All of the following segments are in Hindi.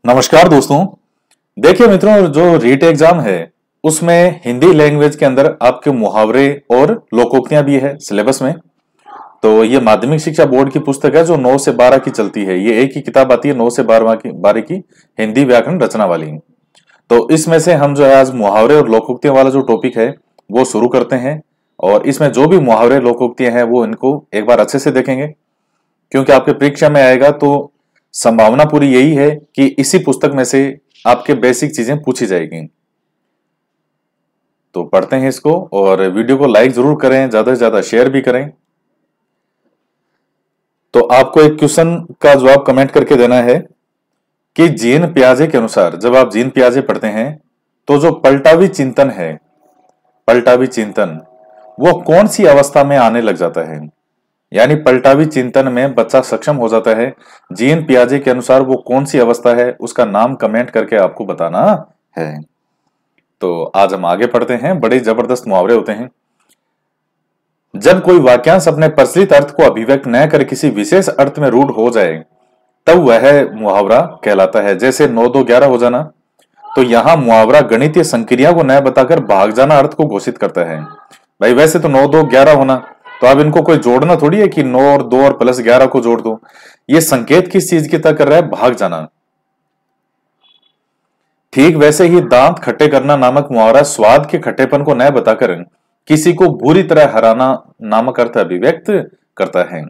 नमस्कार दोस्तों। देखिए मित्रों, जो रीट एग्जाम है उसमें हिंदी लैंग्वेज के अंदर आपके मुहावरे और लोकोक्तियां भी है सिलेबस में। तो ये माध्यमिक शिक्षा बोर्ड की पुस्तक है जो 9 से 12 की चलती है। ये एक ही किताब आती है 9 से 12 की हिंदी व्याकरण रचना वाली। तो इसमें से हम जो है आज मुहावरे और लोकोक्तियां वाला जो टॉपिक है वो शुरू करते हैं। और इसमें जो भी मुहावरे लोकोक्तियां हैं वो इनको एक बार अच्छे से देखेंगे, क्योंकि आपके परीक्षा में आएगा तो संभावना पूरी यही है कि इसी पुस्तक में से आपके बेसिक चीजें पूछी जाएगी। तो पढ़ते हैं इसको और वीडियो को लाइक जरूर करें, ज्यादा से ज्यादा शेयर भी करें। तो आपको एक क्वेश्चन का जवाब कमेंट करके देना है कि जीन पियाजे के अनुसार, जब आप जीन पियाजे पढ़ते हैं तो जो पलटावी चिंतन है, पलटावी चिंतन वो कौन सी अवस्था में आने लग जाता है। यानी पलटावी चिंतन में बच्चा सक्षम हो जाता है। जीन पियाजे के अनुसार वो कौन सी अवस्था है उसका नाम कमेंट करके आपको बताना है। तो आज हम आगे पढ़ते हैं। बड़े जबरदस्त मुहावरे होते हैं। जब कोई वाक्यांश अपने प्रचलित अर्थ को अभिव्यक्त न कर किसी विशेष अर्थ में रूढ़ हो जाए तब वह मुहावरा कहलाता है। जैसे 9 2 11 हो जाना, तो यहां मुहावरा गणितीय संक्रिया को न बताकर भाग जाना अर्थ को घोषित करता है। भाई वैसे तो 9 2 11 होना, तो अब इनको कोई जोड़ना थोड़ी है कि 9 और 2 और प्लस 11 को जोड़ दो। ये संकेत किस चीज की तरह कर रहा है? भाग जाना। ठीक वैसे ही दांत खट्टे करना नामक मुहावरा स्वाद के खट्टेपन को न बताकर किसी को बुरी तरह हराना नामक अर्थ अभिव्यक्त करता है।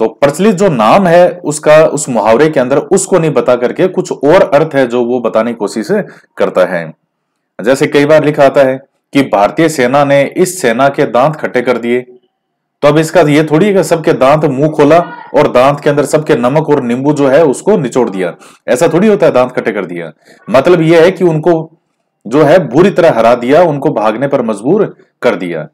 तो प्रचलित जो नाम है उसका उस मुहावरे के अंदर उसको नहीं बता करके कुछ और अर्थ है जो वो बताने की कोशिश करता है। जैसे कई बार लिखा आता है कि भारतीय सेना ने इस सेना के दांत खट्टे कर दिए। तो अब इसका ये थोड़ी है कि सबके दांत मुंह खोला और दांत के अंदर सबके नमक और नींबू जो है उसको निचोड़ दिया। ऐसा थोड़ी होता है दांत खट्टे कर दिया। मतलब यह है कि उनको जो है बुरी तरह हरा दिया, उनको भागने पर मजबूर कर दिया।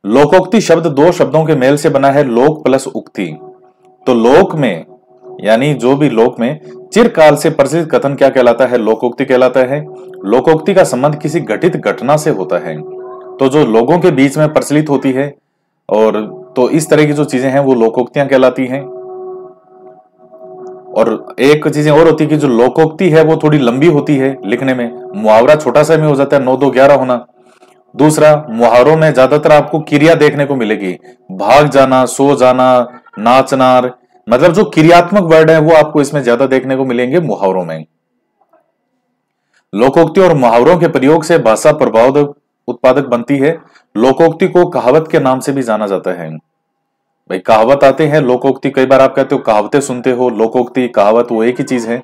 लोकोक्ति शब्द दो शब्दों के मेल से बना है, लोक प्लस उक्ति। तो लोक में यानी जो भी लोक में चिरकाल से प्रचलित कथन क्या कहलाता है? लोकोक्ति कहलाता है। लोकोक्ति का संबंध किसी घटित घटना से होता है, तो जो लोगों के बीच में प्रचलित होती है और तो इस तरह की जो चीजें हैं वो लोकोक्तियां कहलाती हैं। और एक चीजें और होती है कि जो लोकोक्ति है वो थोड़ी लंबी होती है लिखने में, मुहावरा छोटा सा में हो जाता है, 9 2 11 होना। दूसरा, मुहावरों में ज्यादातर आपको क्रिया देखने को मिलेगी, भाग जाना, सो जाना, नाचना, मतलब जो क्रियात्मक वर्ड है वो आपको इसमें ज्यादा देखने को मिलेंगे मुहावरों में। लोकोक्ति और मुहावरों के प्रयोग से भाषा प्रभाव उत्पादक बनती है। लोकोक्ति को कहावत के नाम से भी जाना जाता है। भाई कहावत आते हैं, लोकोक्ति, कई बार आप कहते हो कहावतें सुनते हो, लोकोक्ति कहावत वो एक ही चीज है।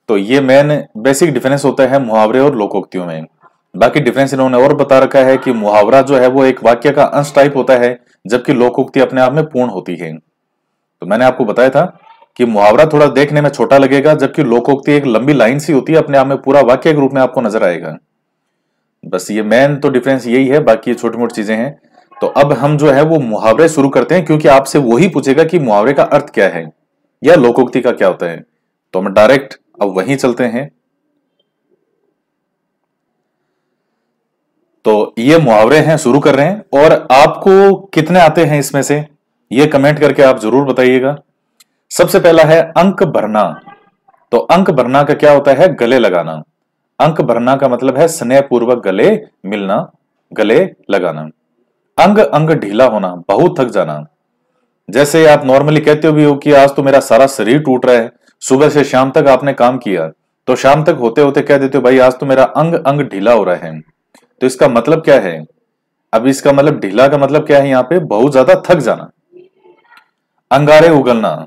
तो ये मेन बेसिक डिफरेंस होता है मुहावरे और लोकोक्तियों में। बाकी डिफरेंस इन्होंने और बता रखा है कि मुहावरा जो है वो एक वाक्य का अंश टाइप होता है, जबकि लोकोक्ति अपने आप में पूर्ण होती है। तो मैंने आपको बताया था कि मुहावरा थोड़ा देखने में छोटा लगेगा, जबकि लोकोक्ति एक लंबी लाइन सी होती है, अपने आप में पूरा वाक्य के रूप में आपको नजर आएगा। बस ये मेन तो डिफरेंस यही है, बाकी ये छोटी मोटी चीजें हैं। तो अब हम जो है वो मुहावरे शुरू करते हैं, क्योंकि आपसे वही पूछेगा कि मुहावरे का अर्थ क्या है या लोकोक्ति का क्या होता है। तो हम डायरेक्ट अब वहीं चलते हैं। तो ये मुहावरे हैं, शुरू कर रहे हैं। और आपको कितने आते हैं इसमें से ये कमेंट करके आप जरूर बताइएगा। सबसे पहला है अंक भरना। तो अंक भरना का क्या होता है? गले लगाना। अंक भरना का मतलब है स्नेहपूर्वक गले मिलना, गले लगाना। अंग अंग ढीला होना, बहुत थक जाना। जैसे आप नॉर्मली कहते हो भी हो कि आज तो मेरा सारा शरीर टूट रहा है, सुबह से शाम तक आपने काम किया, तो शाम तक होते होते कह देते हो भाई आज तो मेरा अंग अंग ढीला हो रहा है। तो इसका मतलब क्या है? अब इसका मतलब ढीला का मतलब क्या है? यहाँ पे बहुत ज्यादा थक जाना। अंगारे उगलना,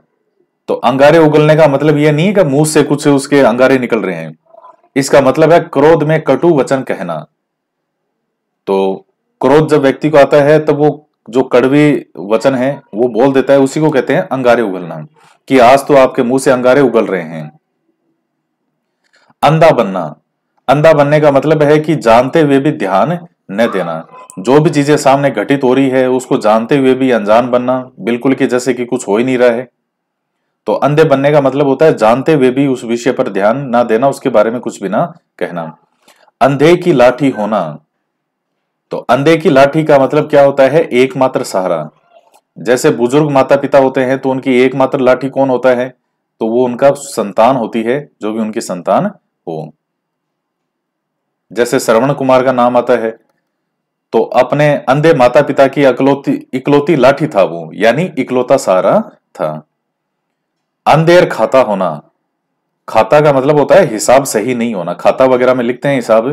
तो अंगारे उगलने का मतलब यह नहीं है कि मुंह से कुछ उसके अंगारे निकल रहे हैं। इसका मतलब है क्रोध में कटु वचन कहना। तो क्रोध जब व्यक्ति को आता है तब वो जो कड़वी वचन है वो बोल देता है, उसी को कहते हैं अंगारे उगलना, कि आज तो आपके मुंह से अंगारे उगल रहे हैं। अंधा बनना, अंधा बनने का मतलब है कि जानते हुए भी ध्यान न देना। जो भी चीजें सामने घटित हो रही है उसको जानते हुए भी अनजान बनना, बिल्कुल कि जैसे कि कुछ हो ही नहीं रहा है। तो अंधे बनने का मतलब होता है जानते हुए भी उस विषय पर ध्यान ना देना, उसके बारे में कुछ भी ना कहना। अंधे की लाठी होना, तो अंधे की लाठी का मतलब क्या होता है? एकमात्र सहारा। जैसे बुजुर्ग माता पिता होते हैं तो उनकी एकमात्र लाठी कौन होता है? तो वो उनका संतान होती है, जो भी उनकी संतान हो। जैसे श्रवण कुमार का नाम आता है, तो अपने अंधे माता पिता की इकलौती इकलौती लाठी था वो, यानी इकलौता सहारा था। अंधेर खाता होना, खाता का मतलब होता है हिसाब सही नहीं होना, खाता वगैरह में लिखते हैं हिसाब,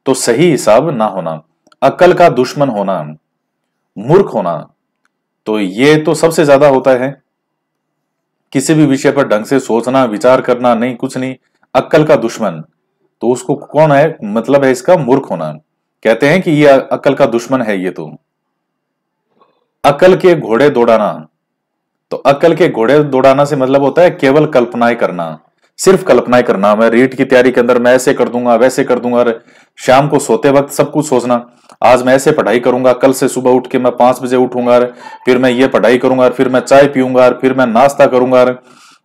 तो सही हिसाब ना होना। अक्ल का दुश्मन होना, मूर्ख होना, तो ये तो सबसे ज्यादा होता है, किसी भी विषय पर ढंग से सोचना विचार करना नहीं, कुछ नहीं, अक्ल का दुश्मन, तो उसको कौन है, मतलब है इसका मूर्ख होना। कहते हैं कि ये अक्ल का दुश्मन है ये तो। अक्ल के घोड़े दौड़ाना, तो अक्ल के घोड़े दौड़ाना से मतलब होता है केवल कल्पनाएं करना, सिर्फ कल्पनाएं करना। मैं रीट की तैयारी के अंदर मैं ऐसे कर दूंगा वैसे कर दूंगा, शाम को सोते वक्त सब कुछ सोचना, आज मैं ऐसे पढ़ाई करूंगा, कल से सुबह उठ के मैं 5 बजे उठूंगा, फिर मैं ये पढ़ाई करूंगा, फिर मैं चाय पीऊंगा, फिर मैं नाश्ता करूंगा,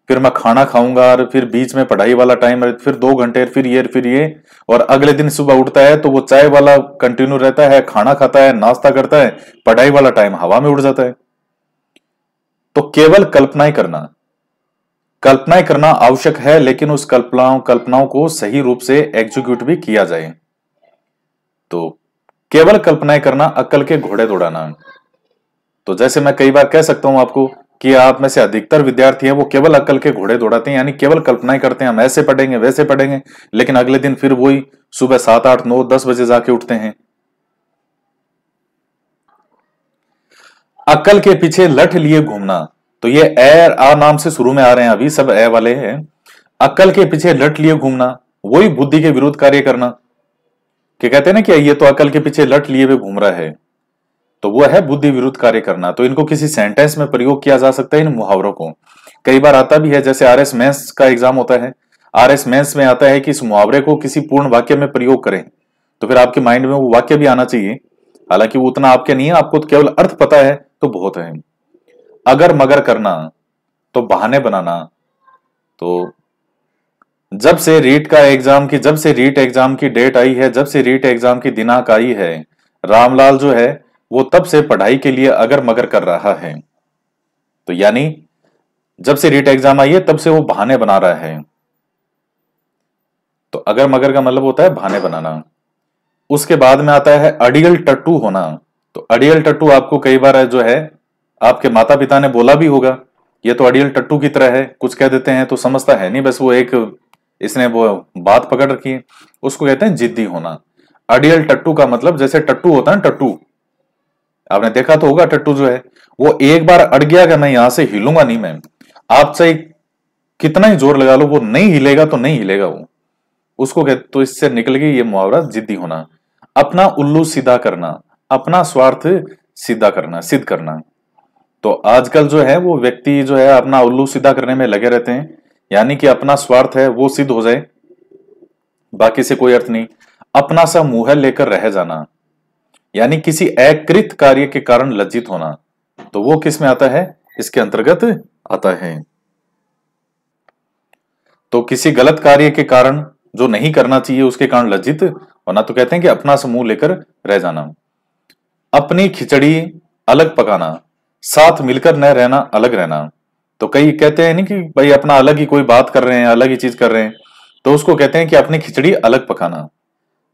फिर मैं खाना खाऊंगा, फिर बीच में पढ़ाई वाला टाइम है, फिर 2 घंटे, फिर ये, और अगले दिन सुबह उठता है तो वो चाय वाला कंटिन्यू रहता है, खाना खाता है, नाश्ता करता है, पढ़ाई वाला टाइम हवा में उड़ जाता है। तो केवल कल्पनाएं करना आवश्यक है, लेकिन उस कल्पनाओं को सही रूप से एग्जीक्यूट भी किया जाए। तो केवल कल्पनाएं करना, अक्ल के घोड़े दौड़ाना। तो जैसे मैं कई बार कह सकता हूं आपको कि आप में से अधिकतर विद्यार्थी हैं वो केवल अक्ल के घोड़े दौड़ाते हैं, यानी केवल कल्पनाएं करते हैं, हम ऐसे पढ़ेंगे वैसे पढ़ेंगे, लेकिन अगले दिन फिर वही सुबह 7, 8, 9, 10 बजे जाके उठते हैं। अक्ल के पीछे लठ लिए घूमना, तो ये ए आ नाम से शुरू में आ रहे हैं, अभी सब ए वाले हैं। अक्ल के पीछे लठ लिए घूमना, वही बुद्धि के विरुद्ध कार्य करना, कि कहते हैं ना कि ये तो अक्ल के पीछे लठ लिए हुए घूम रहा है, तो वो है बुद्धि विरुद्ध कार्य करना। तो इनको किसी सेंटेंस में प्रयोग किया जा सकता है, इन मुहावरों को। कई बार आता भी है, जैसे आरएस मेंस का एग्जाम होता है, आरएस मेंस में आता है कि इस मुहावरे को किसी पूर्ण वाक्य में प्रयोग करें, तो फिर आपके माइंड में वो वाक्य भी आना चाहिए। हालांकि वो उतना आपके नहीं है, आपको तो केवल अर्थ पता है तो बहुत है। अगर मगर करना, तो बहाने बनाना। तो जब से रीट एग्जाम की डेट आई है, जब से रीट एग्जाम की दिनांक आई है, रामलाल जो है वो तब से पढ़ाई के लिए अगर मगर कर रहा है। तो यानी जब से रीट एग्जाम आई है तब से वो बहाने बना रहा है। तो अगर मगर का मतलब होता है बहाने बनाना। उसके बाद में आता है अड़ियल टट्टू होना। तो अड़ियल टट्टू आपको कई बार जो है आपके माता पिता ने बोला भी होगा, ये तो अड़ियल टट्टू की तरह है, कुछ कह देते हैं तो समझता है नहीं, बस वो एक इसने वो बात पकड़ रखी है, उसको कहते हैं जिद्दी होना। अड़ियल टट्टू का मतलब, जैसे टट्टू होता है, टट्टू आपने देखा तो होगा, टट्टू जो है वो एक बार अड़ गया कि मैं यहां से हिलूंगा नहीं, मैं आप चाहे कितना ही जोर लगा लो वो नहीं हिलेगा, तो नहीं हिलेगा वो, उसको कहते। तो इससे निकल गई ये मुहावरा जिद्दी होना। अपना उल्लू सीधा करना, अपना स्वार्थ सीधा करना, सिद्ध करना। तो आजकल जो है वो व्यक्ति जो है अपना उल्लू सीधा करने में लगे रहते हैं, यानी कि अपना स्वार्थ है वो सिद्ध हो जाए, बाकी से कोई अर्थ नहीं। अपना सा मुंह लेकर रह जाना, यानी किसी अकृत कार्य के कारण लज्जित होना, तो वो किस में आता है, इसके अंतर्गत आता है। तो किसी गलत कार्य के कारण, जो नहीं करना चाहिए उसके कारण लज्जित होना, तो कहते हैं कि अपना सा मुंह लेकर रह जाना। अपनी खिचड़ी अलग पकाना, साथ मिलकर न रहना, अलग रहना। तो कई कहते हैं नहीं कि भाई अपना अलग ही कोई बात कर रहे हैं, अलग ही चीज कर रहे हैं, तो उसको कहते हैं कि अपनी खिचड़ी अलग पकाना,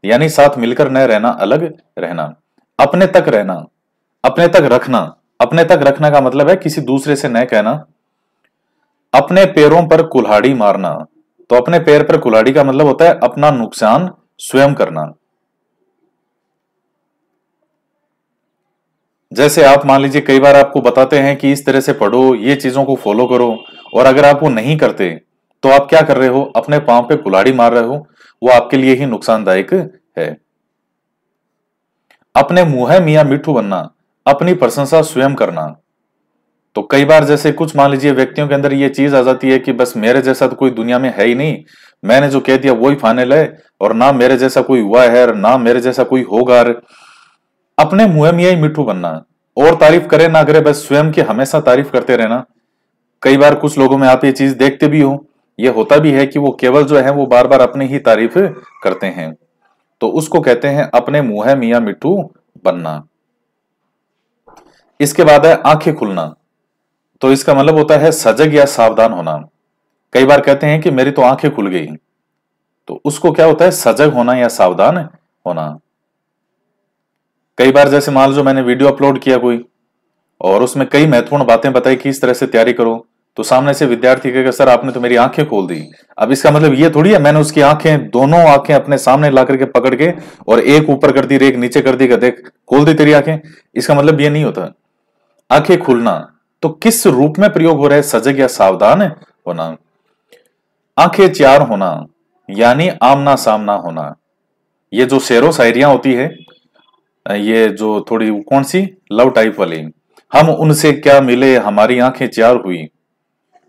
यानी साथ मिलकर न रहना, अलग रहना। अपने तक रहना, अपने तक रखना, अपने तक रखना का मतलब है किसी दूसरे से न कहना। अपने पैरों पर कुल्हाड़ी मारना, तो अपने पैर पर कुल्हाड़ी का मतलब होता है अपना नुकसान स्वयं करना। जैसे आप मान लीजिए कई बार आपको बताते हैं कि इस तरह से पढ़ो, ये चीजों को फॉलो करो, और अगर आप वो नहीं करते तो आप क्या कर रहे हो, अपने पांव पे कुल्हाड़ी मार रहे हो, वो आपके लिए ही नुकसानदायक है। अपने मुंह मियां मिट्ठू बनना, अपनी प्रशंसा स्वयं करना। तो कई बार जैसे कुछ मान लीजिए व्यक्तियों के अंदर ये चीज आ जाती है कि बस मेरे जैसा तो कोई दुनिया में है ही नहीं, मैंने जो कह दिया वही फाइनल है, और ना मेरे जैसा कोई हुआ है और ना मेरे जैसा कोई होगा। अपने मुंह में ही मिट्ठू बनना, और तारीफ करे ना करे, बस स्वयं की हमेशा तारीफ करते रहना। कई बार कुछ लोगों में आप ये चीज देखते भी हो, ये होता भी है कि वो केवल जो है वो बार बार अपनी ही तारीफ करते हैं, तो उसको कहते हैं अपने मुंह मियां मिट्ठू बनना। इसके बाद है आंखें खुलना। तो इसका मतलब होता है सजग या सावधान होना। कई बार कहते हैं कि मेरी तो आंखें खुल गई, तो उसको क्या होता है, सजग होना या सावधान होना। कई बार जैसे मान लो मैंने वीडियो अपलोड किया कोई, और उसमें कई महत्वपूर्ण बातें बताई कि इस तरह से तैयारी करो, तो सामने से विद्यार्थी कहेगा सर आपने तो मेरी आंखें खोल दी। अब इसका मतलब ये थोड़ी है मैंने उसकी आंखें, दोनों आंखें अपने सामने ला करके पकड़ के और एक ऊपर कर दी एक नीचे कर दी, का देख खोल दी तेरी आंखें। इसका मतलब ये नहीं होता। आंखें खुलना तो किस रूप में प्रयोग हो रहा है, सजग या सावधान होना। आंखें चार होना यानी आमना सामना होना। ये जो शेरो शायरियां होती है, ये जो थोड़ी कौन सी लव टाइप वाली, हम उनसे क्या मिले हमारी आंखें चार हुई,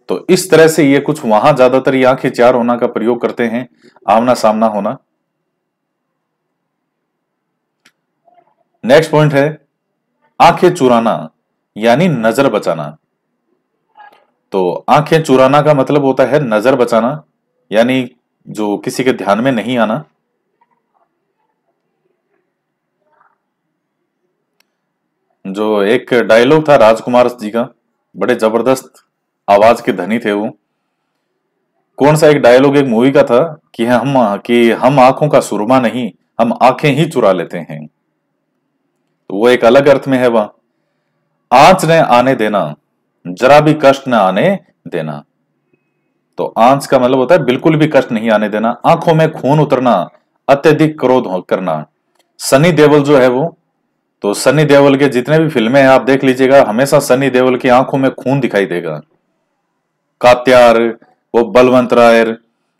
तो इस तरह से ये कुछ वहां ज्यादातर ये आंखें चार होना का प्रयोग करते हैं, आमना सामना होना। नेक्स्ट पॉइंट है आंखें चुराना यानी नजर बचाना। तो आंखें चुराना का मतलब होता है नजर बचाना, यानी जो किसी के ध्यान में नहीं आना। जो एक डायलॉग था राजकुमार जी का, बड़े जबरदस्त आवाज के धनी थे वो। कौन सा एक डायलॉग एक मूवी का था कि हम आंखों का सुरमा नहीं, हम आंखें ही चुरा लेते हैं। तो वो एक अलग अर्थ में है वह। आंच न आने देना, जरा भी कष्ट न आने देना। तो आंच का मतलब होता है बिल्कुल भी कष्ट नहीं आने देना। आंखों में खून उतरना, अत्यधिक क्रोध करना। सनी देओल जो है वो, तो सनी देओल के जितने भी फिल्में हैं आप देख लीजिएगा, हमेशा सनी देओल की आंखों में खून दिखाई देगा। कात्यार, वो बलवंत राय,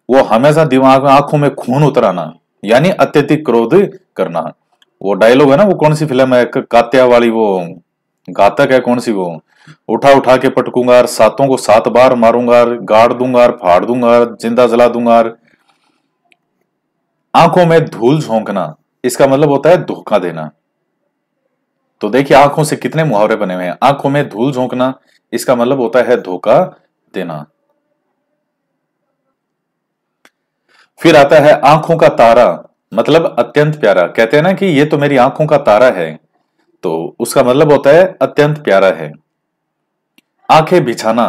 वो हमेशा दिमाग में आंखों में खून उतराना यानी अत्यधिक क्रोध करना। वो डायलॉग है ना, वो कौन सी फिल्म है कात्या वाली, वो घातक है कौन सी वो, उठा उठा के पटकूंगा, सातों को 7 बार मारूंगा, गाड़ दूंगा, फाड़ दूंगा, जिंदा जला दूंगा। आंखों में धूल झोंकना, इसका मतलब होता है धोखा देना। तो देखिए आंखों से कितने मुहावरे बने हुए हैं। आंखों में धूल झोंकना, इसका मतलब होता है धोखा देना। फिर आता है आंखों का तारा, मतलब अत्यंत प्यारा। कहते हैं ना कि ये तो मेरी आंखों का तारा है, तो उसका मतलब होता है अत्यंत प्यारा है। आंखें बिछाना,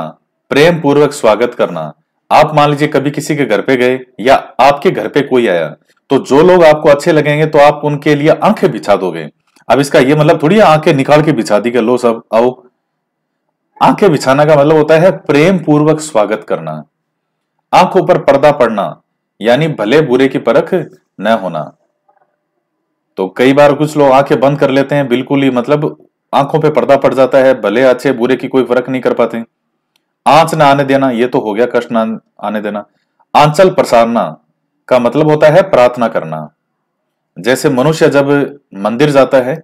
प्रेम पूर्वक स्वागत करना। आप मान लीजिए कभी किसी के घर पे गए या आपके घर पे कोई आया, तो जो लोग आपको अच्छे लगेंगे तो आप उनके लिए आंखें बिछा दोगे। अब इसका ये मतलब थोड़ी है आंखें निकाल के बिछा दी कि लो सब आओ। आंखें बिछाना का मतलब होता है प्रेम पूर्वक स्वागत करना। आंखों पर पर्दा पड़ना यानी भले बुरे की परख न होना। तो कई बार कुछ लोग आंखें बंद कर लेते हैं बिल्कुल ही, मतलब आंखों पे पर्दा पड़ जाता है, भले अच्छे बुरे की कोई फर्क नहीं कर पाते। आंच ना आने देना, ये तो हो गया कष्ट ना आने देना। आंचल प्रसारना का मतलब होता है प्रार्थना करना। जैसे मनुष्य जब मंदिर जाता है,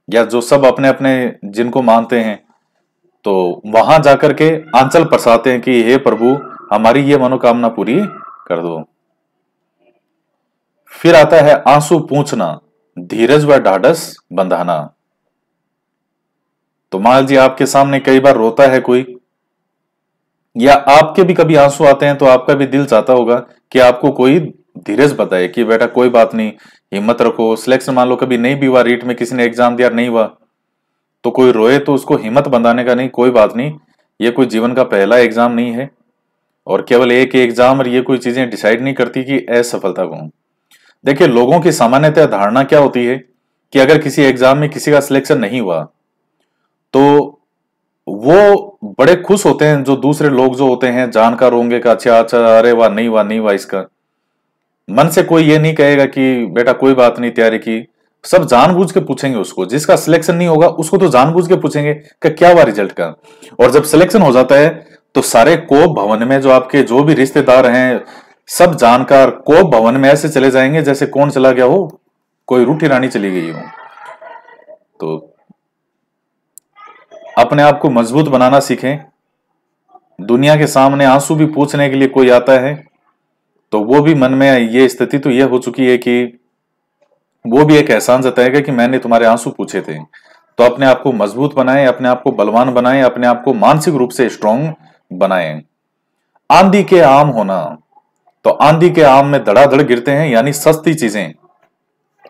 या जो सब अपने अपने जिनको मानते हैं, तो वहां जाकर के आंचल प्रसारते हैं कि हे प्रभु हमारी ये मनोकामना पूरी कर दो। फिर आता है आंसू पूंछना, धीरज व ढाढ़स बंधाना। तो मान लीजिए आपके सामने कई बार रोता है कोई, या आपके भी कभी आंसू आते हैं, तो आपका भी दिल चाहता होगा कि आपको कोई धीरज बताए कि बेटा कोई बात नहीं, हिम्मत रखो। सिलेक्शन मान लो कभी नहीं भी हुआ, रीट में किसी ने एग्जाम दिया नहीं हुआ, तो कोई रोए तो उसको हिम्मत बंधाने का, नहीं कोई बात नहीं, ये कोई जीवन का पहला एग्जाम नहीं है, और केवल एक ही एग्जाम, और ये कोई चीजें डिसाइड नहीं करती कि असफलता को। देखिए लोगों की सामान्यतः धारणा क्या होती है कि अगर किसी एग्जाम में किसी का सिलेक्शन नहीं हुआ, तो वो बड़े खुश होते हैं, जो दूसरे लोग जो होते हैं जानकार होंगे कि अच्छा अच्छा, अरे वाह नहीं हुआ नहीं हुआ इसका। मन से कोई ये नहीं कहेगा कि बेटा कोई बात नहीं तैयारी की। सब जानबूझ के पूछेंगे उसको, जिसका सिलेक्शन नहीं होगा उसको तो जानबूझ के पूछेंगे कि क्या हुआ रिजल्ट का। और जब सिलेक्शन हो जाता है तो सारे कोप भवन में जो आपके जो भी रिश्तेदार हैं, सब जानकार कोप भवन में ऐसे चले जाएंगे जैसे कौन चला गया हो, कोई रूठी रानी चली गई हो। तो अपने आप को मजबूत बनाना सीखें। दुनिया के सामने आंसू भी पूछने के लिए कोई आता है, तो वो भी मन में ये स्थिति तो ये हो चुकी है कि वो भी एक एहसान जताएगा कि मैंने तुम्हारे आंसू पूछे थे। तो अपने आप को मजबूत बनाएं, अपने आप को बलवान बनाएं, अपने आप को मानसिक रूप से स्ट्रांग बनाएं। आंधी के आम होना, तो आंधी के आम में धड़ाधड़ गिरते हैं यानी सस्ती चीजें।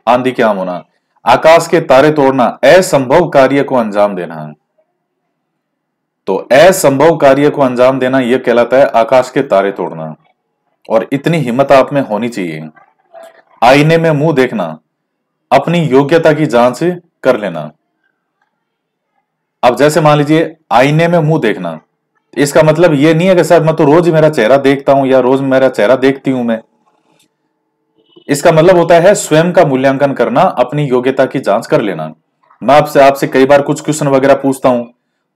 आंधी के आम होना, आकाश के तारे तोड़ना, असंभव कार्य को अंजाम देना। तो असंभव कार्य को अंजाम देना यह कहलाता है आकाश के तारे तोड़ना। और इतनी हिम्मत आप में होनी चाहिए। आईने में मुंह देखना, अपनी योग्यता की जांच कर लेना। अब जैसे मान लीजिए आईने में मुंह देखना, इसका मतलब यह नहीं है कि सर मैं तो रोज मेरा चेहरा देखता हूं या रोज मेरा चेहरा देखती हूं मैं। इसका मतलब होता है स्वयं का मूल्यांकन करना, अपनी योग्यता की जांच कर लेना। मैं आपसे आपसे कई बार कुछ क्वेश्चन वगैरह पूछता हूं,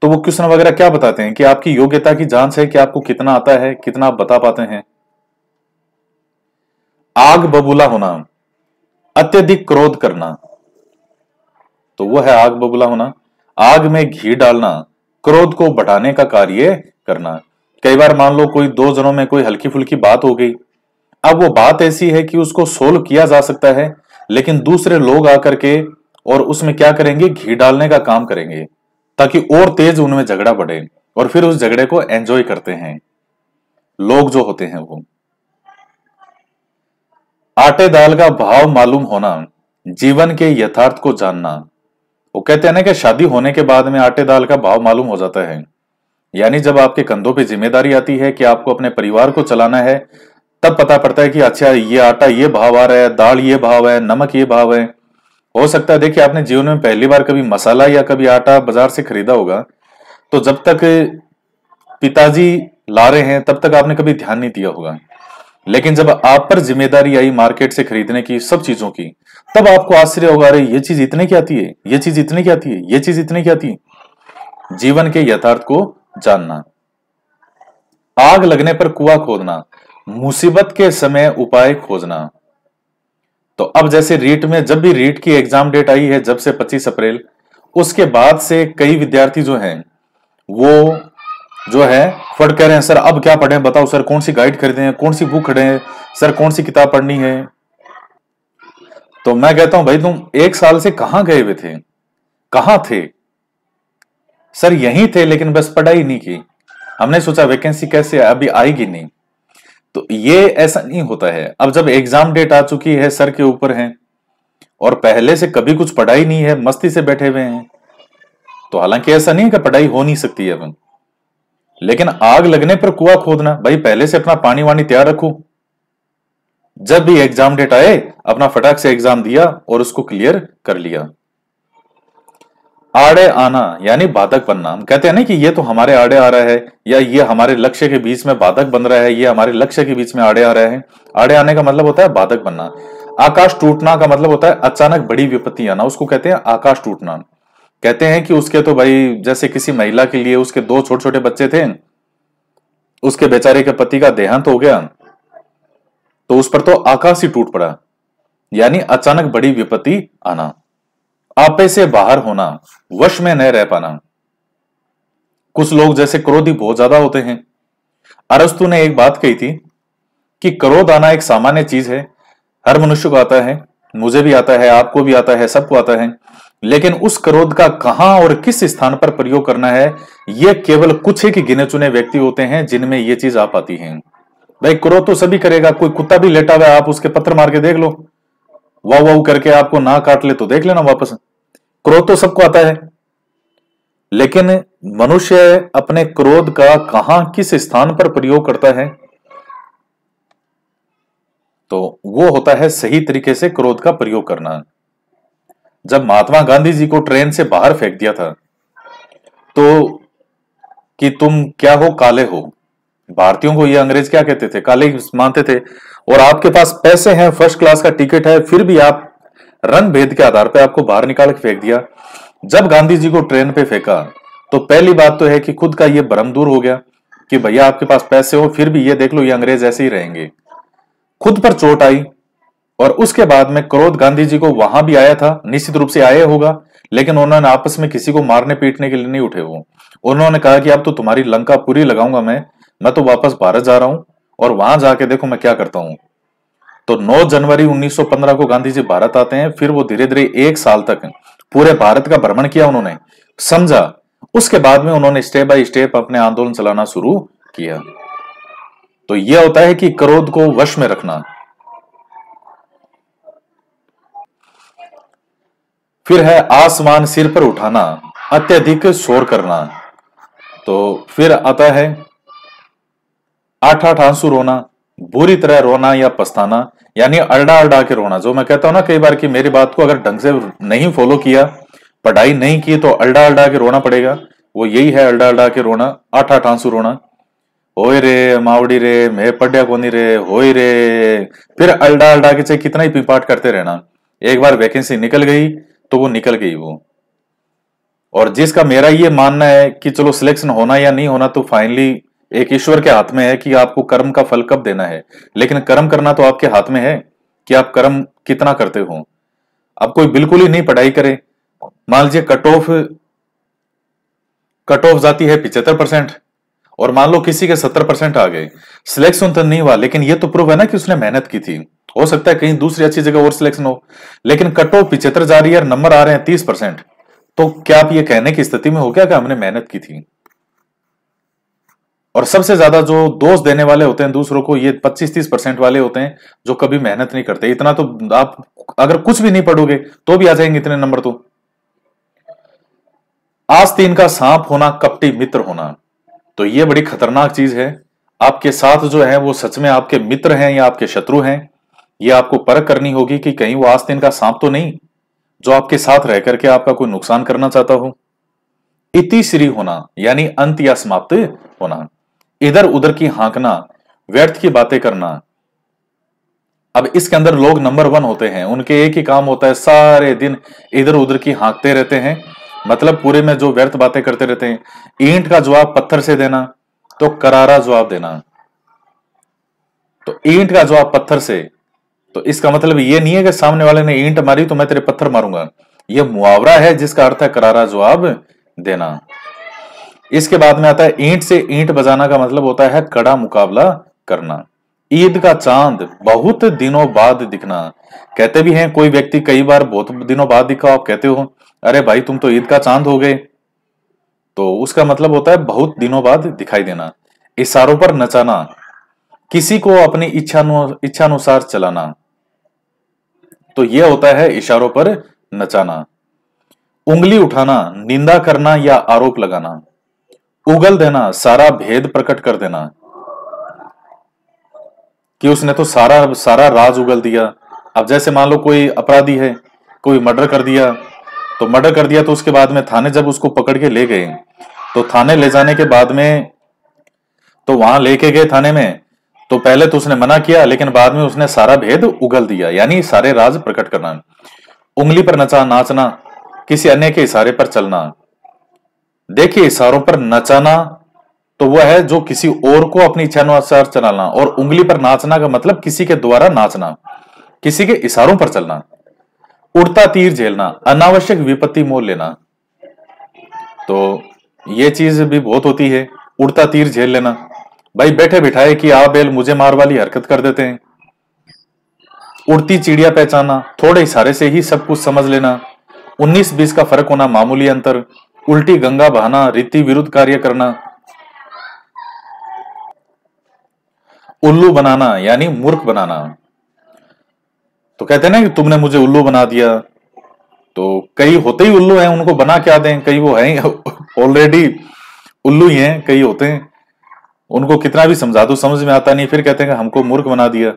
तो वो क्वेश्चन वगैरह क्या बताते हैं कि आपकी योग्यता की जांच है कि आपको कितना आता है, कितना आप बता पाते हैं। आग बबूला होना, अत्यधिक क्रोध करना, तो वो है आग बबूला होना। आग में घी डालना, क्रोध को बढ़ाने का कार्य करना। कई बार मान लो कोई दो जनों में कोई हल्की फुल्की बात हो गई, अब वो बात ऐसी है कि उसको सोल्व किया जा सकता है, लेकिन दूसरे लोग आकर के और उसमें क्या करेंगे, घी डालने का काम करेंगे ताकि और तेज उनमें झगड़ा बढ़े, और फिर उस झगड़े को एंजॉय करते हैं लोग जो होते हैं वो। आटे दाल का भाव मालूम होना, जीवन के यथार्थ को जानना। वो कहते हैं ना कि शादी होने के बाद में आटे दाल का भाव मालूम हो जाता है। यानी जब आपके कंधों पे जिम्मेदारी आती है कि आपको अपने परिवार को चलाना है, तब पता पड़ता है कि अच्छा ये आटा ये भाव आ रहा है, दाल ये भाव है, नमक ये भाव है। हो सकता है देखिए आपने जीवन में पहली बार कभी मसाला या कभी आटा बाजार से खरीदा होगा, तो जब तक पिताजी ला रहे हैं तब तक आपने कभी ध्यान नहीं दिया होगा, लेकिन जब आप पर जिम्मेदारी आई मार्केट से खरीदने की सब चीजों की, तब आपको आश्चर्य होगा, अरे ये चीज इतने की आती है, ये चीज इतने की आती है, ये चीज इतने की आती है। जीवन के यथार्थ को जानना। आग लगने पर कुआं खोदना, मुसीबत के समय उपाय खोजना। तो अब जैसे रीट में जब भी रीट की एग्जाम डेट आई है, जब से 25 अप्रैल, उसके बाद से कई विद्यार्थी जो हैं वो जो है फट कह रहे हैं सर अब क्या पढ़ें, बताओ सर कौन सी गाइड खरीदें, कौन सी बुक खरीदें, सर कौन सी किताब पढ़नी है। तो मैं कहता हूं भाई तुम एक साल से कहां गए हुए थे, कहां थे सर? यहीं थे, लेकिन बस पढ़ाई नहीं की। हमने सोचा वैकेंसी कैसे अभी आएगी नहीं। तो ये ऐसा नहीं होता है। अब जब एग्जाम डेट आ चुकी है, सर के ऊपर है, और पहले से कभी कुछ पढ़ाई नहीं है, मस्ती से बैठे हुए हैं, तो हालांकि ऐसा नहीं है कि पढ़ाई हो नहीं सकती है अपन, लेकिन आग लगने पर कुआं खोदना, भाई पहले से अपना पानी वानी तैयार रखो। जब भी एग्जाम डेट आए अपना फटाक से एग्जाम दिया और उसको क्लियर कर लिया। आड़े आना यानी बाधक बनना। हम कहते हैं ना कि ये तो हमारे आड़े आ रहा है, या ये हमारे लक्ष्य के बीच में बाधक बन रहा है, ये हमारे लक्ष्य के बीच में आड़े आ रहा है। आड़े आने का मतलब होता है बाधक बनना। आकाश टूटना का मतलब होता है अचानक बड़ी विपत्ति आना, उसको कहते हैं आकाश टूटना। कहते हैं कि उसके तो भाई जैसे किसी महिला के लिए उसके दो छोटे छोटे बच्चे थे, उसके बेचारे के पति का देहांत हो गया, तो उस पर तो आकाश ही टूट पड़ा, यानी अचानक बड़ी विपत्ति आना। आपे से बाहर होना, वश में न रह पाना। कुछ लोग जैसे क्रोधी बहुत ज्यादा होते हैं। अरस्तु ने एक बात कही थी कि क्रोध आना एक सामान्य चीज है, हर मनुष्य को आता है, मुझे भी आता है, आपको भी आता है, सबको आता है, लेकिन उस क्रोध का कहां और किस स्थान पर प्रयोग करना है, यह केवल कुछ ही के गिने चुने व्यक्ति होते हैं जिनमें यह चीज आ पाती है। भाई क्रोध तो सभी करेगा, कोई कुत्ता भी लेटा हुआ है, आप उसके पत्थर मार के देख लो, वाव वाव करके आपको ना काट ले तो देख लेना वापस। क्रोध तो सबको आता है, लेकिन मनुष्य अपने क्रोध का कहां किस स्थान पर प्रयोग करता है, तो वो होता है सही तरीके से क्रोध का प्रयोग करना। जब महात्मा गांधी जी को ट्रेन से बाहर फेंक दिया था, तो कि तुम क्या हो, काले हो, भारतीयों को ये अंग्रेज क्या कहते थे, काले ही मानते थे, और आपके पास पैसे हैं, फर्स्ट क्लास का टिकट है, फिर भी आप रंग भेद के आधार पर आपको बाहर निकाल के फेंक दिया। जब गांधी जी को ट्रेन पे फेंका, तो पहली बात तो है कि खुद का ये भ्रम दूर हो गया कि भैया आपके पास पैसे हो, फिर भी ये देख लो ये अंग्रेज ऐसे ही रहेंगे। खुद पर चोट आई, और उसके बाद में क्रोध गांधी जी को वहां भी आया था, निश्चित रूप से आया होगा, लेकिन उन्होंने आपस में किसी को मारने पीटने के लिए नहीं उठे। वो उन्होंने कहा कि अब तो तुम्हारी लंका पूरी लगाऊंगा मैं तो वापस भारत जा रहा हूं, और वहां जाके देखो मैं क्या करता हूं। तो 9 जनवरी 1915 को गांधी जी भारत आते हैं। फिर वो धीरे धीरे एक साल तक पूरे भारत का भ्रमण किया, उन्होंने समझा, उसके बाद में उन्होंने स्टेप बाय स्टेप अपने आंदोलन चलाना शुरू किया। तो यह होता है कि क्रोध को वश में रखना। फिर है आसमान सिर पर उठाना, अत्यधिक शोर करना। तो फिर आता है आठ आठ आंसू रोना, बुरी तरह रोना या पछताना, यानी अड़ा अड़ा के रोना। जो मैं कहता हूं ना कई बार कि मेरी बात को अगर ढंग से नहीं फॉलो किया, पढ़ाई नहीं की, तो अड़ा अड़ा के रोना पड़ेगा। वो यही है अड़ा अड़ा के रोना, आठ आठ आंसू रोना। होए रे मावड़ी रे, मैं पढ़िया कोनी रे, होए रे। फिर अल्डा अल्डा के चाहे कितना ही पिपाट करते रहना, एक बार वैकेंसी निकल गई तो वो निकल गई वो। और जिसका मेरा ये मानना है कि चलो सिलेक्शन होना या नहीं होना तो फाइनली एक ईश्वर के हाथ में है कि आपको कर्म का फल कब देना है, लेकिन कर्म करना तो आपके हाथ में है कि आप कर्म कितना करते हो। अब कोई बिल्कुल ही नहीं पढ़ाई करे, मान लीजिए कट ऑफ जाती है 75%, और मान लो किसी के 70% आ गए, सिलेक्शन तो नहीं हुआ, लेकिन ये तो प्रूव है ना कि उसने मेहनत की थी। हो सकता है कहीं दूसरी अच्छी जगह और सिलेक्शन हो, लेकिन कट ऑफ 75 जा रही है और नंबर आ रहे हैं 30%, तो क्या आप ये कहने की स्थिति में हो गया कि हमने मेहनत की थी। और सबसे ज्यादा जो दोष देने वाले होते हैं दूसरों को, ये 25-30% वाले होते हैं जो कभी मेहनत नहीं करते। इतना तो आप अगर कुछ भी नहीं पढ़ोगे तो भी आ जाएंगे इतने नंबर। तो आस्तीन का सांप होना, कपटी मित्र होना, तो ये बड़ी खतरनाक चीज है। आपके साथ जो है वो सच में आपके मित्र हैं या आपके शत्रु हैं, ये आपको परख करनी होगी कि कहीं वो आस्तीन का सांप तो नहीं जो आपके साथ रह करके आपका कोई नुकसान करना चाहता हो। इति श्री होना, यानी अंत या समाप्त होना, इधर उधर की हाँकना, व्यर्थ की बातें करना। अब इसके अंदर लोग नंबर 1 होते हैं, उनके एक ही काम होता है, सारे दिन इधर उधर की हाँकते रहते हैं, मतलब पूरे में जो व्यर्थ बातें करते रहते हैं। ईंट का जवाब पत्थर से देना तो करारा जवाब देना, तो ईंट का जवाब पत्थर से, तो इसका मतलब ये नहीं है कि सामने वाले ने ईंट मारी तो मैं तेरे पत्थर मारूंगा, ये मुहावरा है जिसका अर्थ है करारा जवाब देना। इसके बाद में आता है ईंट से ईंट बजाना, का मतलब होता है कड़ा मुकाबला करना। ईद का चांद बहुत दिनों बाद दिखना, कहते भी हैं कोई व्यक्ति कई बार बहुत दिनों बाद दिखा, आप कहते हो अरे भाई तुम तो ईद का चांद हो गए, तो उसका मतलब होता है बहुत दिनों बाद दिखाई देना। इशारों पर नचाना, किसी को अपनी इच्छानुसार चलाना, तो यह होता है इशारों पर नचाना। उंगली उठाना, निंदा करना या आरोप लगाना। उगल देना, सारा भेद प्रकट कर देना, कि उसने तो सारा सारा राज उगल दिया। अब जैसे मान लो कोई अपराधी है, कोई मर्डर कर दिया, तो मर्डर कर दिया तो उसके बाद में थाने जब उसको पकड़ के ले गए, तो थाने ले जाने के बाद में, तो वहां लेके गए थाने में, तो पहले तो उसने मना किया, लेकिन बाद में उसने सारा भेद उगल दिया, यानी सारे राज प्रकट करना। उंगली पर नाचना, किसी अन्य के इशारे पर चलना। देखिए इशारों पर नचाना तो वह है जो किसी और को अपनी इच्छानुसार चलाना, और उंगली पर नाचना का मतलब किसी के द्वारा नाचना, किसी के इशारों पर चलना। उड़ता तीर झेलना, अनावश्यक विपत्ति मोल लेना, तो ये चीज भी बहुत होती है, उड़ता तीर झेल लेना। भाई बैठे बिठाए कि आ बेल मुझे मार वाली हरकत कर देते हैं। उड़ती चिड़िया पहचाना, थोड़े इशारे से ही सब कुछ समझ लेना। 19-20 का फर्क होना, मामूली अंतर। उल्टी गंगा बहाना, रीति विरुद्ध कार्य करना। उल्लू बनाना, यानी मूर्ख बनाना, तो कहते हैं ना कि तुमने मुझे उल्लू बना दिया, तो कई होते ही उल्लू हैं, उनको बना क्या दें, कई वो हैं ऑलरेडी उल्लू ही हैं, कई होते हैं उनको कितना भी समझा दो समझ में आता नहीं, फिर कहते हैं कि हमको मूर्ख बना दिया।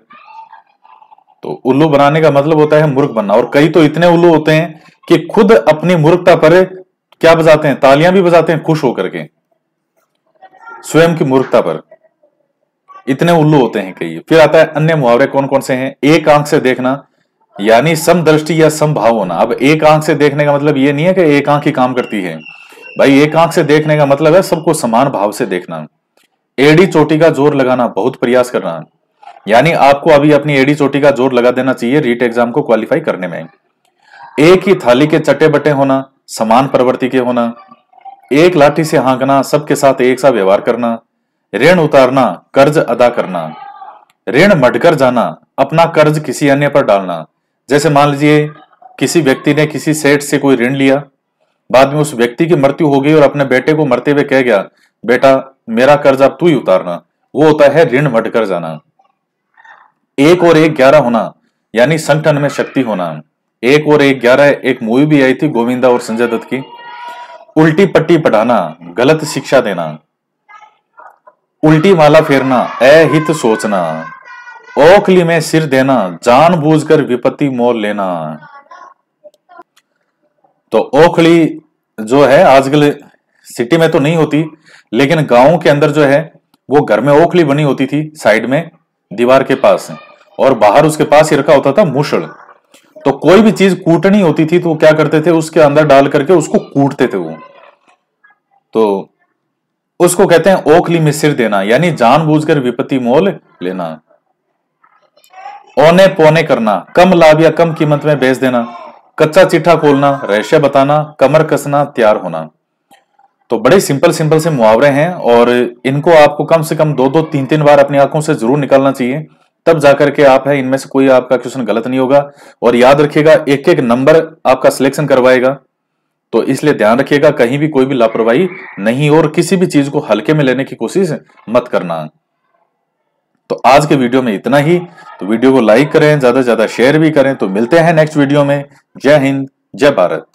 तो उल्लू बनाने का मतलब होता है मूर्ख बनना। और कई तो इतने उल्लू होते हैं कि खुद अपनी मूर्खता पर क्या बजाते हैं, तालियां भी बजाते हैं खुश होकर के, स्वयं की मूर्खता पर। इतने उल्लू होते हैं कई। फिर आता है अन्य मुहावरे कौन कौन से हैं। एक आंख से देखना, यानी समदृष्टि या समभाव होना। अब एक आंख से देखने का मतलब ये नहीं है कि एक आंख ही काम करती है, भाई एक आंख से देखने का मतलब है सबको समान भाव से देखना। एड़ी चोटी का जोर लगाना, बहुत प्रयास करना, यानी आपको अभी अपनी एड़ी चोटी का जोर लगा देना चाहिए रीट एग्जाम को क्वालिफाई करने में। एक ही थाली के चट्टे बट्टे होना, समान प्रवृत्ति के होना। एक लाठी से हाँकना, सबके साथ एक सा व्यवहार करना। ऋण उतारना, कर्ज अदा करना। ऋण मढ़कर जाना, अपना कर्ज किसी अन्य पर डालना। जैसे मान लीजिए किसी व्यक्ति ने किसी सेठ से कोई ऋण लिया, बाद में उस व्यक्ति की मृत्यु हो गई और अपने बेटे को मरते हुए कह गया बेटा मेरा कर्ज अब तू ही उतारना, वो होता है ऋण मढ़कर जाना। एक और एक 11 होना, यानी संगठन में शक्ति होना। एक और एक 11 एक मूवी भी आई थी गोविंदा और संजय दत्त की। उल्टी पट्टी पढ़ाना, गलत शिक्षा देना। उल्टी माला फेरना, अहित सोचना। ओखली में सिर देना, जानबूझकर विपत्ति मोल लेना। तो ओखली जो है आजकल सिटी में तो नहीं होती, लेकिन गांव के अंदर जो है वो घर में ओखली बनी होती थी साइड में दीवार के पास, और बाहर उसके पास ही रखा होता था मूसल। तो कोई भी चीज कूटनी होती थी तो वो क्या करते थे, उसके अंदर डाल करके उसको कूटते थे वो। तो उसको कहते हैं ओखली में सिर देना, यानी जानबूझकर विपत्ति मोल लेना। औने पौने करना, कम लाभ या कम कीमत में बेच देना। कच्चा चिट्ठा खोलना, रहस्य बताना, कमर कसना, तैयार होना। तो बड़े सिंपल सिंपल से मुहावरे हैं, और इनको आपको कम से कम 2-2, 3-3 बार अपनी आंखों से जरूर निकालना चाहिए, तब जाकर के आप है इनमें से कोई आपका क्वेश्चन गलत नहीं होगा। और याद रखिएगा, एक एक नंबर आपका सिलेक्शन करवाएगा, तो इसलिए ध्यान रखिएगा कहीं भी कोई भी लापरवाही नहीं, और किसी भी चीज को हल्के में लेने की कोशिश मत करना। तो आज के वीडियो में इतना ही। तो वीडियो को लाइक करें, ज्यादा से ज्यादा शेयर भी करें। तो मिलते हैं नेक्स्ट वीडियो में। जय हिंद, जय भारत।